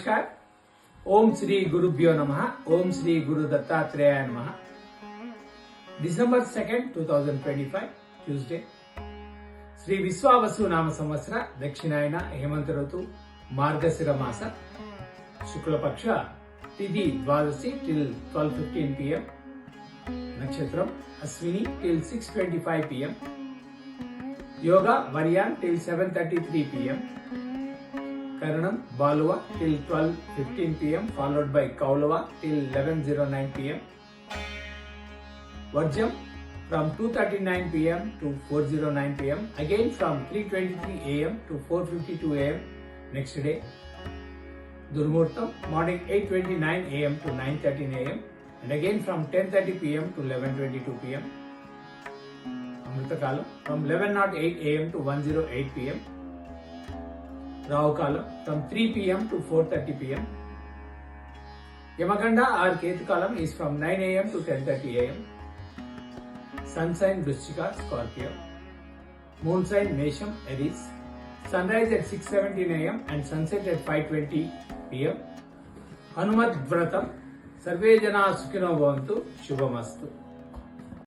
नमस्कार। ओम श्री गुरुभ्यो नमः। ओम श्री गुरु दत्तात्रेयाय नमः। December 2nd, 2025 Tuesday. Shri Vishwavasu నామ సంవత్సర దక్షిణాయన హేమంత ఋతు మార్గశిర మాస శుక్లపక్ష తిథి ద్వాదశి till 12:15 pm. నక్షత్రం Ashwini till 6:25 pm. Yoga వర్యాన్ till 7:33 pm. Karanam Baluva till 12:15 pm, followed by Kaulava till 11:09 pm. Vajjam from 2:39 pm to 4:09 pm, again from 3:23 am to 4:52 am next day. Durmurtam morning 8:29 am to 9:13 am, and again from 10:30 pm to 11:22 pm. Amritakalam from 11:08 am to 1:08 pm. Rahu Kalam from 3 pm to 4:30 pm. Yamaganda or Ketu Kalam is from 9 am to 10:30 am. Sun sign Vrishchika, Scorpio. Moon sign Mesham, Aries. Sunrise at 6:17 am and sunset at 5:20 pm. Hanumat Vratam. Sarve Jana Sukhino Bhavantu. Shubhamastu.